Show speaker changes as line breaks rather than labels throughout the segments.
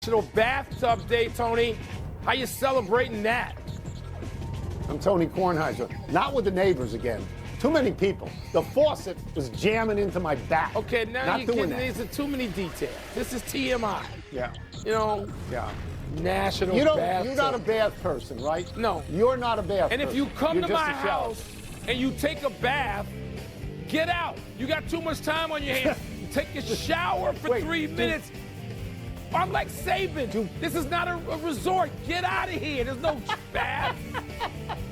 National Bathtub Day, Tony. How you celebrating that?
I'm Tony Kornheiser. Not with the neighbors again. Too many people. The faucet was jamming into my back.
Okay, now
Not
you're
doing
getting
that.
into too many details. This is TMI.
Yeah.
You know,
Yeah.
National
You're
Bathtub.
not a bath person, right?
No.
You're not a bath person.
And if you come
You're
to
just
my
a shower.
house and you take a bath, get out. You got too much time on your hands. Take a shower for 3 minutes. I'm like Saban. This is not a resort. Get out of here. There's no bath.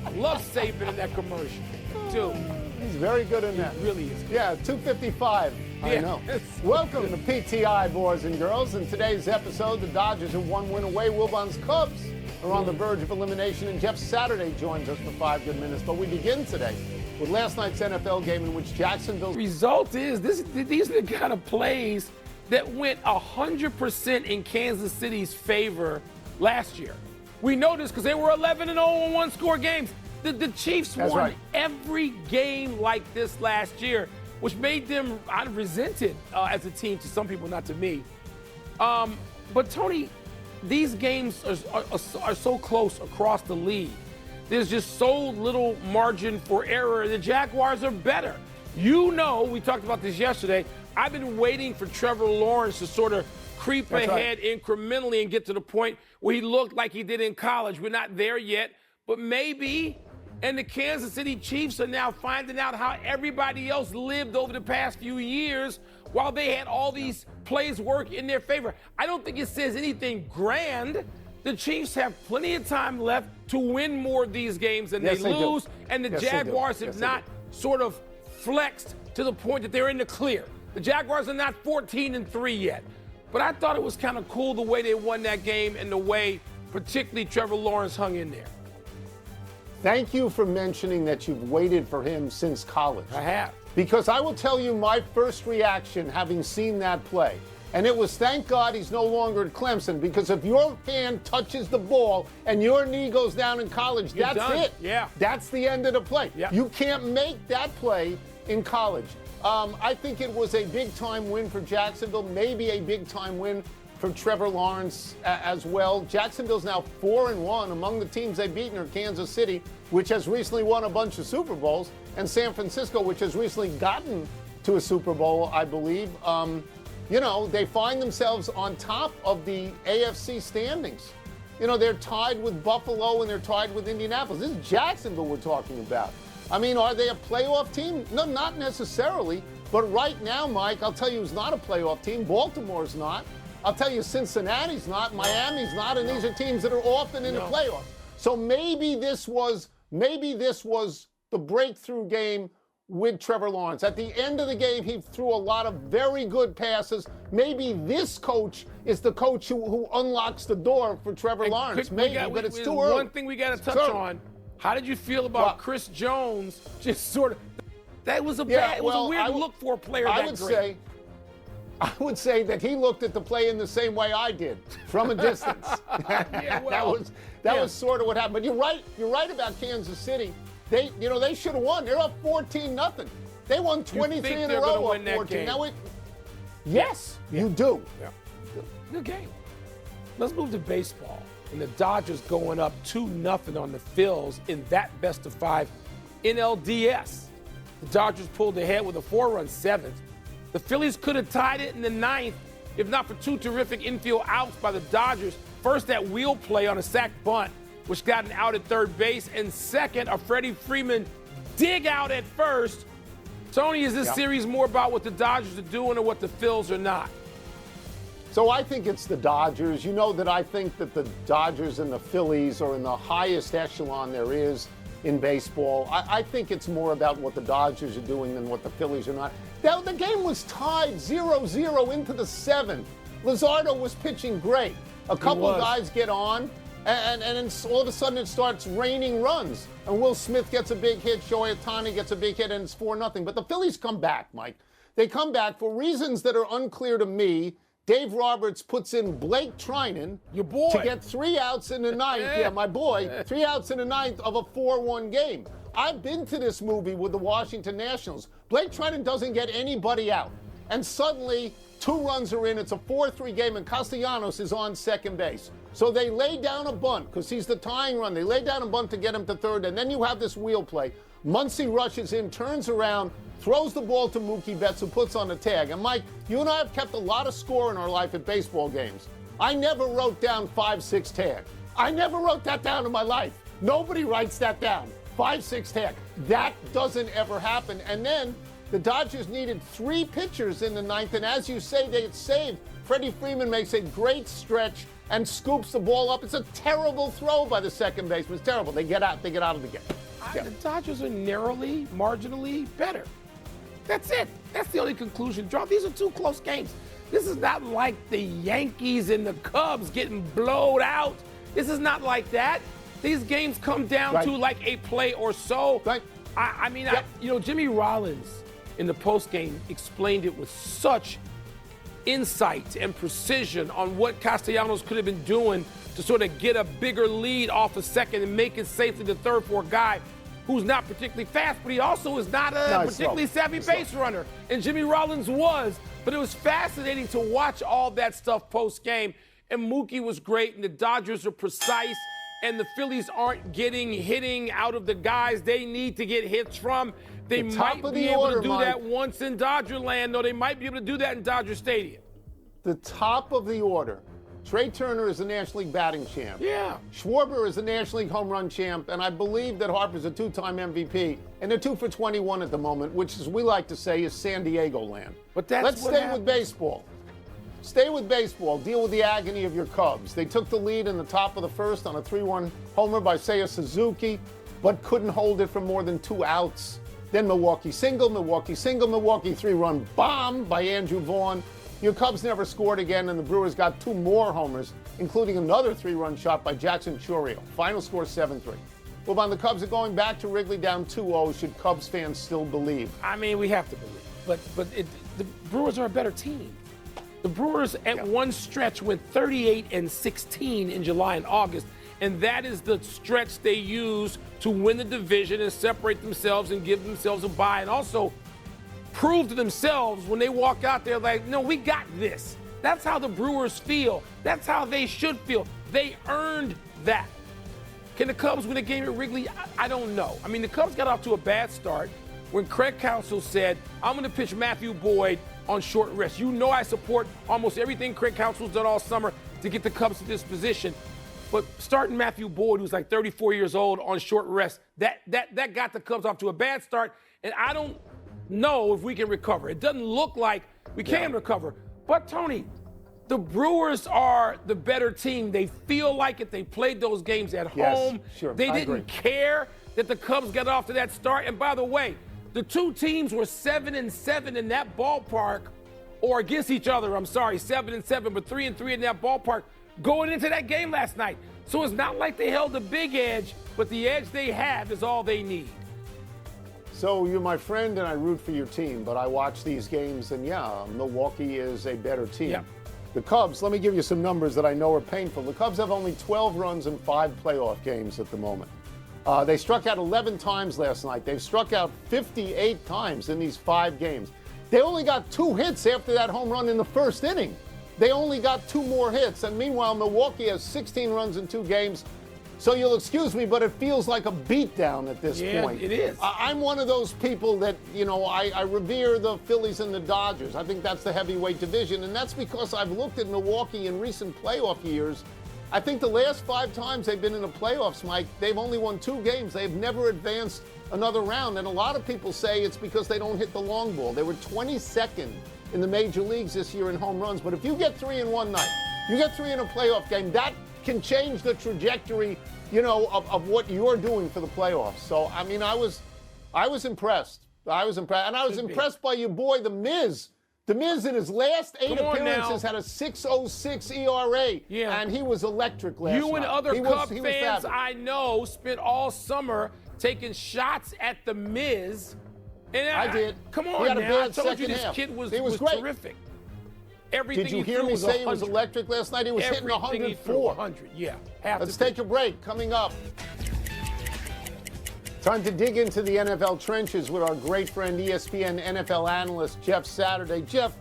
I love Saban in that commercial, too.
He's very good in that.
He really is.
Yeah, 255. I
Yeah.
know. Welcome to PTI, boys and girls. In today's episode, the Dodgers are one win away. Wilbon's Cubs are on the verge of elimination, and Jeff Saturday joins us for 5 good minutes. But we begin today with last night's NFL game in which Jacksonville.
Result is these are the kind of plays that went 100% in Kansas City's favor last year. We know this because they were 11-0 in one-score games. The Chiefs
That's
won
right.
every game like this last year, which made them resented as a team to some people, not to me. But Tony, these games are so close across the league. There's just so little margin for error. The Jaguars are better. You know, we talked about this yesterday. I've been waiting for Trevor Lawrence to sort of creep ahead incrementally and get to the point where he looked like he did in college. We're not there yet, but maybe. And the Kansas City Chiefs are now finding out how everybody else lived over the past few years while they had all these plays work in their favor. I don't think it says anything grand. The Chiefs have plenty of time left to win more of these games than they lose.
Do.
And the
Yes,
Jaguars have
they
not sort of flexed to the point that they're in the clear. The Jaguars are not 14-3 yet. But I thought it was kind of cool the way they won that game and the way particularly Trevor Lawrence hung in there.
Thank you for mentioning that you've waited for him since college.
I have.
Because I will tell you my first reaction having seen that play. And it was, thank God he's no longer at Clemson, because if your hand touches the ball and your knee goes down in college,
You're
that's
done.
it.
Yeah.
That's the end of the play.
Yeah.
You can't make that play in college. I think it was a big-time win for Jacksonville, maybe a big-time win for Trevor Lawrence as well. Jacksonville's now 4-1. Among the teams they've beaten are Kansas City, which has recently won a bunch of Super Bowls, and San Francisco, which has recently gotten to a Super Bowl, I believe. You know, they find themselves on top of the AFC standings. You know, they're tied with Buffalo and they're tied with Indianapolis. This is Jacksonville we're talking about. I mean, are they a playoff team? No, not necessarily. But right now, Mike, I'll tell you who's not a playoff team. Baltimore's not. I'll tell you Cincinnati's not. Miami's not. And these are teams that are often in the playoffs. So maybe this was the breakthrough game with Trevor Lawrence. At the end of the game, he threw a lot of very good passes. Maybe this coach is the coach who unlocks the door for Trevor Lawrence. Maybe, but it's too early.
One thing we got to touch on. How did you feel about Chris Jones just sort of – that was a bad – it was a weird look for a player that great.
I would say that he looked at the play in the same way I did, from a distance.
Yeah, well,
that was sort of what happened. But you're right about Kansas City. They should have won. They're up 14-0. They won 23 in a row up 14. Now yes, you do.
Yeah. Good game. Let's move to baseball. And the Dodgers going up 2-0 on the Phils in that best-of-5 NLDS. The Dodgers pulled ahead with a 4-run seventh. The Phillies could have tied it in the ninth if not for two terrific infield outs by the Dodgers. First, that wheel play on a sac bunt, which got an out at third base. And second, a Freddie Freeman dig out at first. Tony, is this series more about what the Dodgers are doing or what the Phils are not?
So I think it's the Dodgers. You know that I think that the Dodgers and the Phillies are in the highest echelon there is in baseball. I think it's more about what the Dodgers are doing than what the Phillies are not. The game was tied 0-0 into the seventh. Luzardo was pitching great. A couple of guys get on, and then all of a sudden it starts raining runs. And Will Smith gets a big hit, Shohei Ohtani gets a big hit, and it's 4-0. But the Phillies come back, Mike. They come back for reasons that are unclear to me. Dave Roberts puts in Blake Trinan
your boy,
to get 3 outs in the ninth. Yeah, my boy. 3 outs in the ninth of a 4-1 game. I've been to this movie with the Washington Nationals. Blake Trinan doesn't get anybody out. And suddenly 2 runs are in. It's a 4-3 game, and Castellanos is on second base. So they lay down a bunt because he's the tying run. They lay down a bunt to get him to third, and then you have this wheel play. Muncy rushes in, turns around, throws the ball to Mookie Betts, who puts on the tag. And, Mike, you and I have kept a lot of score in our life at baseball games. I never wrote down 5-6 tag. I never wrote that down in my life. Nobody writes that down. 5-6 tag. That doesn't ever happen. And then the Dodgers needed 3 pitchers in the 9th, and as you say, they get saved. Freddie Freeman makes a great stretch and scoops the ball up. It's a terrible throw by the second baseman. It's terrible. They get out of the game. Yeah.
The Dodgers are narrowly, marginally better. That's it. That's the only conclusion. Draw. These are 2 close games. This is not like the Yankees and the Cubs getting blowed out. This is not like that. These games come down to like a play or so.
Right.
I mean, Jimmy Rollins in the postgame explained it with such insight and precision on what Castellanos could have been doing to sort of get a bigger lead off a second and make it safely the third for a guy who's not particularly fast, but he also is not a particularly savvy base runner. And Jimmy Rollins was. But it was fascinating to watch all that stuff post-game. And Mookie was great, and the Dodgers are precise, and the Phillies aren't getting hitting out of the guys they need to get hits from. They might be able to do that once in Dodger land, though. They might be able to do that in Dodger Stadium.
The top of the order. Trey Turner is the National League batting champ.
Yeah.
Schwarber is the National League home run champ, and I believe that Harper's a 2-time MVP, and they're 2 for 21 at the moment, which, as we like to say, is San Diego land.
But that's
Let's stay with baseball. Stay with baseball. Deal with the agony of your Cubs. They took the lead in the top of the first on a 3-1 homer by Seiya Suzuki, but couldn't hold it for more than 2 outs. Then Milwaukee single, Milwaukee 3-run bomb by Andrew Vaughn. Your Cubs never scored again, and the Brewers got 2 more homers, including another 3-run shot by Jackson Chourio. Final score 7-3. Wilbon, the Cubs are going back to Wrigley down 2-0. Should Cubs fans still believe?
I mean, we have to believe. But the Brewers are a better team. The Brewers at one stretch went 38-16 in July and August, and that is the stretch they use to win the division and separate themselves and give themselves a bye, and also prove to themselves when they walk out there like, no, we got this. That's how the Brewers feel. That's how they should feel. They earned that. Can the Cubs win a game at Wrigley? I don't know. I mean, the Cubs got off to a bad start when Craig Counsell said, I'm going to pitch Matthew Boyd on short rest. You know I support almost everything Craig Counsell's done all summer to get the Cubs to this position. But starting Matthew Boyd, who's like 34 years old, on short rest, that got the Cubs off to a bad start, and I don't know if we can recover. It doesn't look like we can recover. But, Tony, the Brewers are the better team. They feel like it. They played those games at home.
Sure.
They didn't care that the Cubs got off to that start. And, by the way, the 2 teams were 7-7 in that ballpark, or against each other, 7-7, but 3-3 in that ballpark going into that game last night. So it's not like they held a big edge, but the edge they have is all they need.
So you're my friend and I root for your team, but I watch these games and Milwaukee is a better team.
Yeah.
The Cubs, let me give you some numbers that I know are painful. The Cubs have only 12 runs in 5 playoff games at the moment. They struck out 11 times last night. They've struck out 58 times in these 5 games. They only got 2 hits after that home run in the first inning. They only got 2 more hits. And meanwhile, Milwaukee has 16 runs in 2 games. So you'll excuse me, but it feels like a beatdown at this point.
It is.
I'm one of those people that, I revere the Phillies and the Dodgers. I think that's the heavyweight division. And that's because I've looked at Milwaukee in recent playoff years. I think the last 5 times they've been in the playoffs, Mike, they've only won 2 games. They've never advanced another round. And a lot of people say it's because they don't hit the long ball. They were 22nd in the major leagues this year in home runs. But if you get 3 in one night, you get 3 in a playoff game, that can change the trajectory, of what you're doing for the playoffs. So, I mean, I was impressed. I was impressed. And I was impressed by your boy, The Miz. The Miz in his last 8 appearances had a 6.06 ERA.
Yeah.
And he was electric last night.
You and other Cub fans
fabulous.
I know spent all summer taking shots at The Miz. And
I did.
Come on
he had
now.
a bad
I told you
second
this
half.
kid was
great.
terrific. Everything
Did you hear me say he was electric last night? He was hitting 104.
100, yeah.
Let's take a break. Coming up. Time to dig into the NFL trenches with our great friend, ESPN NFL analyst Jeff Saturday. Jeff,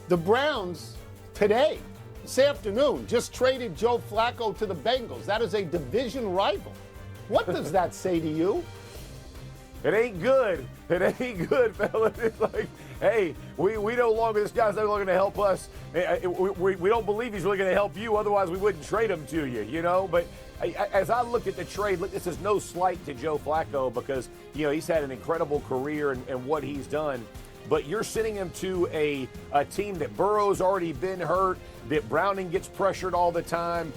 The Browns today, this afternoon, just traded Joe Flacco to the Bengals. That is a division rival. What does that say to you?
It ain't good. It ain't good, fellas. It's like, hey, we no longer, this guy's no longer going to help us. We don't believe he's really going to help you. Otherwise, we wouldn't trade him to you, you know? But as I look at the trade, look, this is no slight to Joe Flacco because, you know, he's had an incredible career and what he's done. But you're sending him to a team that Burrow's already been hurt, that Browning gets pressured all the time.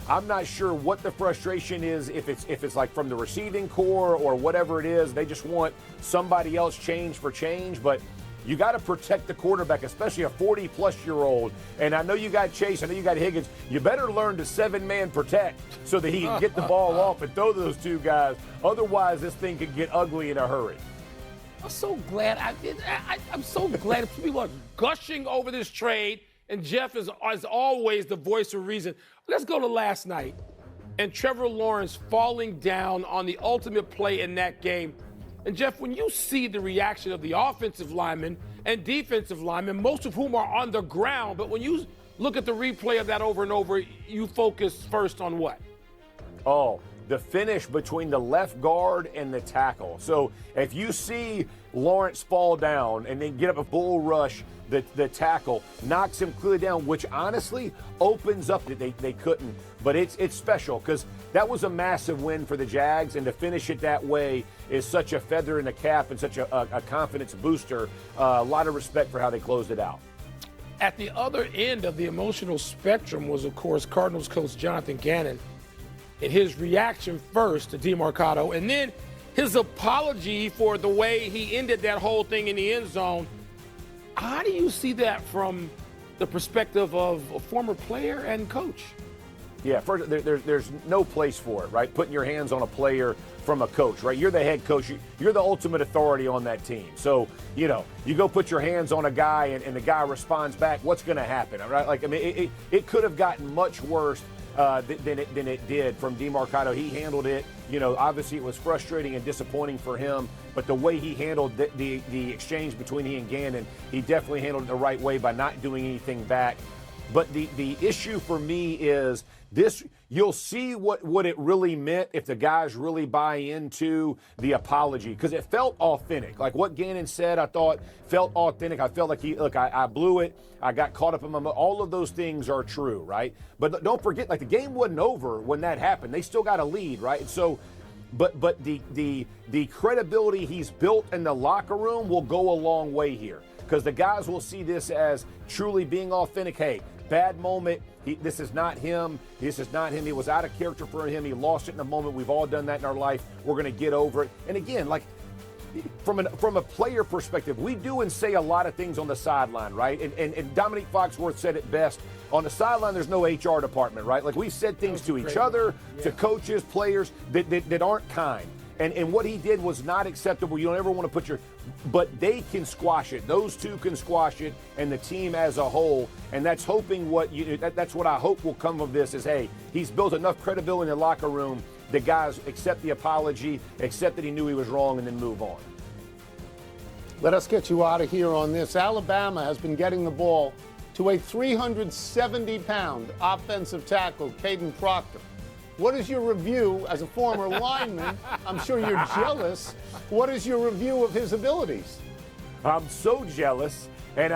I'm not sure what the frustration is, if it's like from the receiving core or whatever it is. They just want somebody else change for change. But you got to protect the quarterback, especially a 40-plus-year-old. And I know you got Chase, I know you got Higgins. You better learn to 7-man protect so that he can get the ball off and throw those two guys. Otherwise, this thing could get ugly in a hurry.
I'm so glad. I'm so glad people are gushing over this trade. And Jeff is, as always, the voice of reason. Let's go to last night and Trevor Lawrence falling down on the ultimate play in that game. And, Jeff, when you see the reaction of the offensive linemen and defensive linemen, most of whom are on the ground, but when you look at the replay of that over and over, you focus first on what?
Oh, the finish between the left guard and the tackle. So if you see Lawrence fall down and then get up a bull rush, the tackle knocks him clearly down, which honestly opens up. They couldn't, but it's special because that was a massive win for the Jags, and to finish it that way is such a feather in the cap and such a confidence booster. A lot of respect for how they closed it out.
At the other end of the emotional spectrum was, of course, Cardinals coach Jonathan Gannon, and his reaction first to DeMarcado, and then his apology for the way he ended that whole thing in the end zone. How do you see that from the perspective of a former player and coach?
Yeah, first, there's no place for it, right? Putting your hands on a player from a coach, right? You're the head coach. You're the ultimate authority on that team. So, you know, you go put your hands on a guy and the guy responds back, what's going to happen, right? Like, I mean, it could have gotten much worse than it did from DeMarcado. He handled it. You know, obviously it was frustrating and disappointing for him, but the way he handled the exchange between he and Gannon, he definitely handled it the right way by not doing anything back. But the issue for me is this: you'll see what it really meant if the guys really buy into the apology, because it felt authentic. Like what Gannon said, I thought felt authentic. I felt like I blew it. I got caught up in my, all of those things are true, right? But don't forget, like the game wasn't over when that happened. They still got a lead, right? And so, but the credibility he's built in the locker room will go a long way here, because the guys will see this as truly being authentic. Hey, bad moment. This is not him. This is not him. It was out of character for him. He lost it in the moment. We've all done that in our life. We're going to get over it. And again, like from a player perspective, we do and say a lot of things on the sideline, right? And Dominique Foxworth said it best. On the sideline, there's no HR department, right? Like we said things to each other, to coaches, players that aren't kind. And what he did was not acceptable. You don't ever want to put but they can squash it. Those two can squash it, and the team as a whole. And that's hoping that's what I hope will come of this is, hey, he's built enough credibility in the locker room. The guys accept the apology, accept that he knew he was wrong, and then move on.
Let us get you out of here on this. Alabama has been getting the ball to a 370-pound offensive tackle, Caden Proctor. What is your review as a former lineman? I'm sure you're jealous. What is your review of his abilities?
I'm so jealous, but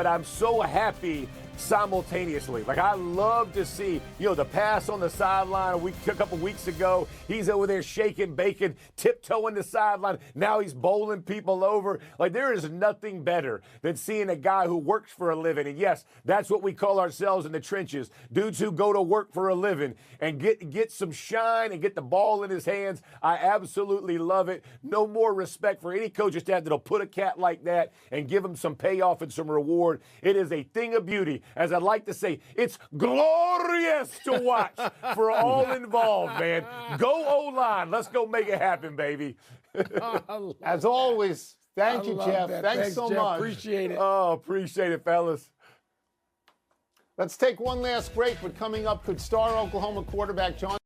I'm so happy simultaneously. Like, I love to see, the pass on the sideline a couple weeks ago. He's over there shaking bacon, tiptoeing the sideline. Now he's bowling people over. Like, there is nothing better than seeing a guy who works for a living. And yes, that's what we call ourselves in the trenches. Dudes who go to work for a living and get some shine and get the ball in his hands. I absolutely love it. No more respect for any coaching staff that'll put a cat like that and give him some payoff and some reward. It is a thing of beauty. As I like to say, it's glorious to watch for all involved, man. Go O-line. Let's go make it happen, baby.
As always, thank you, Jeff. Thanks so
Jeff.
much.
Appreciate it.
Oh, appreciate it, fellas.
Let's take one last break, but coming up, could star Oklahoma quarterback John